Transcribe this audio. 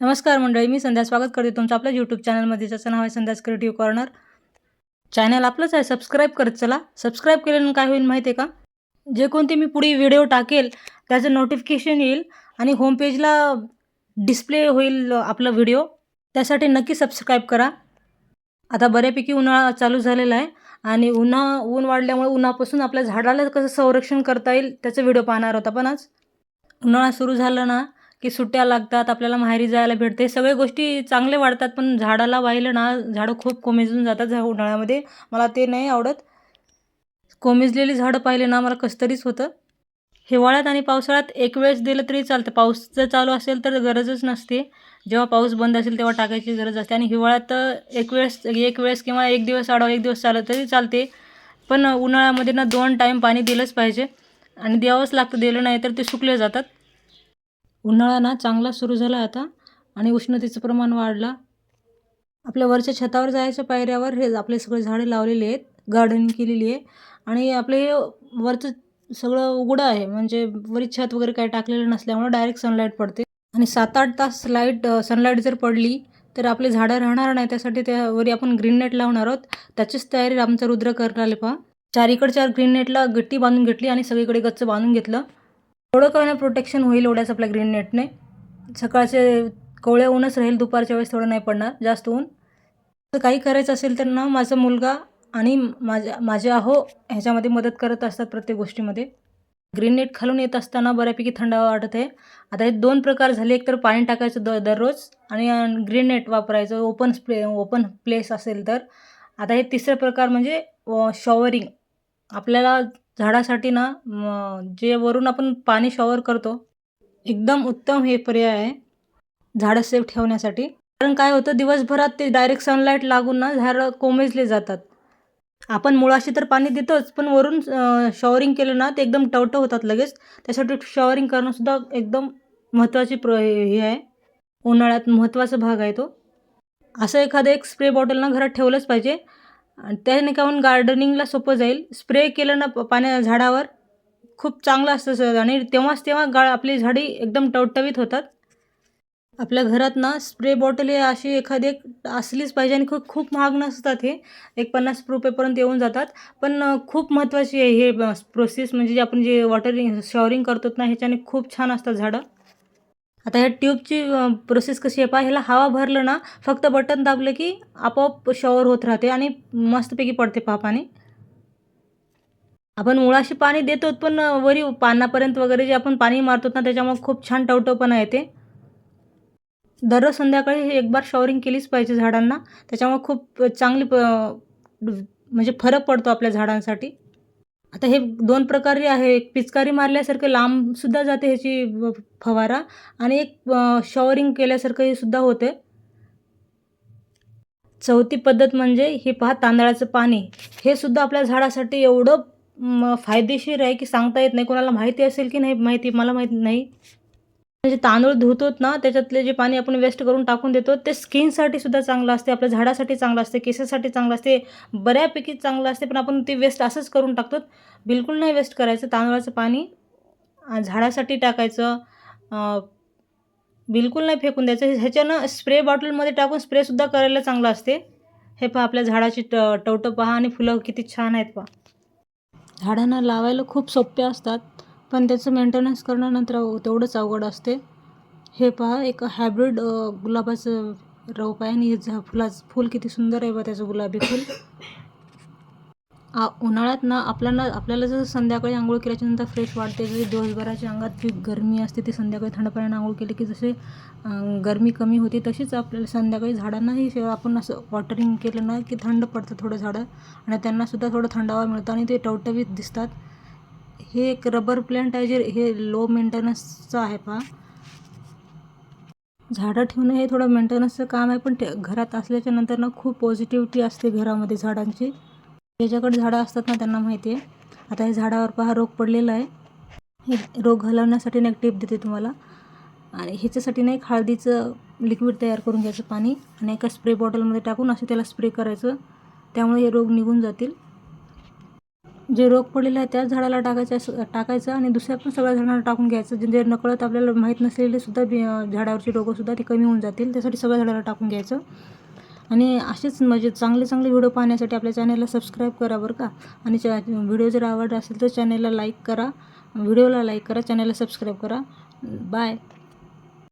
नमस्कार मंडळी, मी संध्या स्वागत करते तुमचं आपल्या यूट्यूब चॅनलमध्ये, ज्याचं नाव आहे संध्याच क्रिएटिव्ह कॉर्नर. चॅनल आपलंच आहे, सबस्क्राईब करत चला. सबस्क्राईब केल्यानं काय होईल माहिती आहे का, जे कोणते मी पुढे व्हिडिओ टाकेल त्याचं नोटिफिकेशन येईल आणि होम पेजला डिस्प्ले होईल आपला व्हिडिओ. त्यासाठी नक्की सबस्क्राईब करा. आता बऱ्यापैकी उन्हाळा चालू झालेला आहे आणि ऊन वाढल्यामुळे उन्हापासून आपल्या झाडाला कसं संरक्षण करता येईल त्याचा व्हिडिओ पाहणार होता. पण आज उन्हाळा सुरू झाला ना की सुट्ट्या लागतात, आपल्याला माहेरी जायला भेटते, सगळ्या गोष्टी चांगले वाढतात. पण झाडाला वाहिलं ना, झाडं खूप कोमेजून जातात उन्हाळ्यामध्ये. मला ते नाही आवडत. कोमेजलेली झाडं पाहिले ना मला कसं तरीच होतं. हिवाळ्यात आणि पावसाळ्यात एक वेळेस दिलं तरी चालतं. पाऊस जर चालू असेल तर गरजच नसते. जेव्हा पाऊस बंद असेल तेव्हा टाकायची गरज असते. आणि हिवाळ्यात तर एक वेळेस किंवा एक दिवस आडवा एक दिवस चालत तरी चालते. पण उन्हाळ्यामध्ये ना 2 टाईम पाणी दिलंच पाहिजे आणि द्यावंच लागतं. दिलं नाही तर ते सुकले जातात. उन्हाळा ना चांगला सुरू झाला आता आणि उष्णतेचं प्रमाण वाढला. आपल्या वरच्या छतावर जायच्या पायऱ्यावर हे आपले सगळे झाडे लावलेली आहेत, गार्डनिंग केलेली आहे. आणि आपले वरचं सगळं उघडं आहे, म्हणजे वरी छत वगैरे काही टाकलेलं नसल्यामुळे डायरेक्ट सनलाईट पडते. आणि 7-8 तास सनलाईट जर पडली तर आपले झाडं राहणार नाही. त्यासाठी त्यावरी आपण ग्रीन नेट लावणार आहोत. त्याचीच तयारी आमचा रुद्र करायला पहा. चारीकडच्या ग्रीन नेटला गट्टी बांधून घेतली आणि सगळीकडे गच्च बांधून घेतलं. थोडं का ना प्रोटेक्शन होईल एवढ्याच आपल्या ग्रीन नेटने. सकाळचे कोवळे ऊनच राहील, दुपारच्या वेळेस थोडं नाही पडणार जास्त ऊन. तर काही करायचं असेल तर ना माझा मुलगा आणि माझे आहो ह्याच्यामध्ये मदत करत असतात प्रत्येक गोष्टीमध्ये. ग्रीन नेट खालून येत असताना बऱ्यापैकी थंडावा वाटत आहे. आता हे 2 प्रकार झाले, एक तर पाणी टाकायचं दररोज आणि ग्रीन नेट वापरायचं ओपन प्लेस असेल तर. आता हे तिसरं प्रकार म्हणजे शॉवरिंग. आपल्याला झाडासाठी ना जे वरून आपण पाणी शॉवर करतो, एकदम उत्तम हे पर्याय आहे झाडं सेफ ठेवण्यासाठी. कारण काय होतं, दिवसभरात ते डायरेक्ट सनलाईट लागून ना झाडं कोमेजले जातात. आपण मुळाशी तर पाणी देतोच, पण वरून शॉवरिंग केलं ना ते एकदम टवटं होतात लगेच. त्यासाठी शॉवरिंग करणंसुद्धा एकदम महत्त्वाची हे आहे. उन्हाळ्यात महत्त्वाचा भाग आहे तो. असं एखादं एक स्प्रे बॉटल ना घरात ठेवलंच पाहिजे आणि त्याने काय होऊन गार्डनिंगला सोपं जाईल. स्प्रे केलं ना झाडावर खूप चांगलं असतं सर. आणि तेव्हा आपली झाडी एकदम टवटवीत होतात. आपल्या घरात ना स्प्रे बॉटल हे अशी एखादी एक असलीच पाहिजे आणि खूप खूप महाग नसतात. हे एक 50 रुपयेपर्यंत येऊन जातात. पण खूप महत्त्वाची आहे हे प्रोसेस. म्हणजे आपण जे शॉवरिंग करतो ना, ह्याच्याने खूप छान असतात झाडं. आता ह्या ट्यूबची प्रोसेस कशी आहे पहा. ह्याला हवा भरलं ना, फक्त बटन दाबलं की आपोआप शॉवर होत राहते आणि मस्तपैकी पडते पहा पाणी. आपण मुळाशी पाणी देतो, पण वरी पानापर्यंत वगैरे जे आपण पाणी मारतो ना, त्याच्यामुळे खूप छान टवटवपणा येते. दररोज संध्याकाळी एक बार शॉवरिंग केलीच पाहिजे झाडांना. त्याच्यामुळे खूप चांगली म्हणजे फरक पडतो आपल्या झाडांसाठी. आता हे 2 प्रकारे आहे. एक पिचकारी मारल्यासारखं लांबसुद्धा जाते ह्याची फवारा आणि एक शॉवरिंग केल्यासारखं हे सुद्धा होते. चौथी पद्धत म्हणजे हे पहा, तांदळाचं पाणी. हे सुद्धा आपल्या झाडासाठी एवढं फायदेशीर आहे की सांगता येत नाही. कोणाला माहिती असेल की नाही माहिती, मला माहीत नाही. म्हणजे तांदूळ धुतोत ना, त्याच्यातले जे पाणी आपण वेस्ट करून टाकून देतो, ते स्किनसाठी सुद्धा चांगलं असते, आपल्या झाडासाठी चांगलं असते, केसासाठी चांगलं असते, बऱ्यापैकी चांगलं असते. पण आपण ते वेस्ट असंच करून टाकतो. बिलकुल नाही वेस्ट करायचं. तांदळाचं पाणी झाडासाठी टाकायचं. बिलकुल नाही फेकून द्यायचं. ह्याच्यानं स्प्रे बॉटलमध्ये टाकून स्प्रेसुद्धा करायला चांगलं असते. हे पहा, आपल्या झाडाची टवटं पहा आणि फुलं किती छान आहेत पहा. झाडांना लावायला खूप सोपे असतात, पण त्याचं मेंटेनन्स करणं नंतर तेवढंच अवघड असते. हे पहा, एक हायब्रिड गुलाबाचं रोप आहे आणि फूल किती सुंदर आहे बा त्याचं गुलाबी फूल. उन्हाळ्यात ना आपल्याला जसं संध्याकाळी आंघोळ केल्याच्यानंतर फ्रेश वाटते. जशी दिवसभराच्या अंगात जी गरमी असते ती संध्याकाळी थंड पाण्याने आंघोळ केली की जसे गरमी कमी होते, तशीच आपल्याला संध्याकाळी झाडांनाही आपण असं वॉटरिंग केलं ना की थंड पडतं थोडं झाडं आणि त्यांनासुद्धा थोडं थंडावा मिळतो आणि ते टवटवीत दिसतात. हे एक रबर प्लांट आहे, जे हे लो मेंटेनन्सचं आहे पहा. झाडं ठेवणं हे थोडं मेंटेनन्सचं काम आहे, पण ते घरात असल्याच्या नंतर ना खूप पॉझिटिव्हिटी असते घरामध्ये झाडांची. ज्याच्याकडे झाडं असतात ना त्यांना माहिती आहे. आता हे झाडावर पहा रोग पडलेला आहे. हे रोग घालवण्यासाठी ना एक टिप देते तुम्हाला. आणि ह्याच्यासाठी ना एक हळदीचं लिक्विड तयार करून घ्यायचं पाणी आणि एका स्प्रे बॉटलमध्ये टाकून असं त्याला स्प्रे करायचं. त्यामुळे हे रोग निघून जातील. जे रोग पडलेलं आहे त्याच झाडाला टाकायचं आणि दुसऱ्या पण सगळ्या झाडांना टाकून घ्यायचं. जे नकळत आपल्याला माहीत नसलेले सुद्धा झाडावरची रोगंसुद्धा ते कमी होऊन जातील. त्यासाठी सगळ्या झाडाला टाकून घ्यायचं. आणि असेच म्हणजे चांगले व्हिडिओ पाहण्यासाठी आपल्या चॅनलला सबस्क्राईब करा बरं का. आणि व्हिडिओ जर आवडला असेल तर चॅनलला लाईक करा, व्हिडिओला लाईक करा, चॅनलला सबस्क्राईब करा. बाय.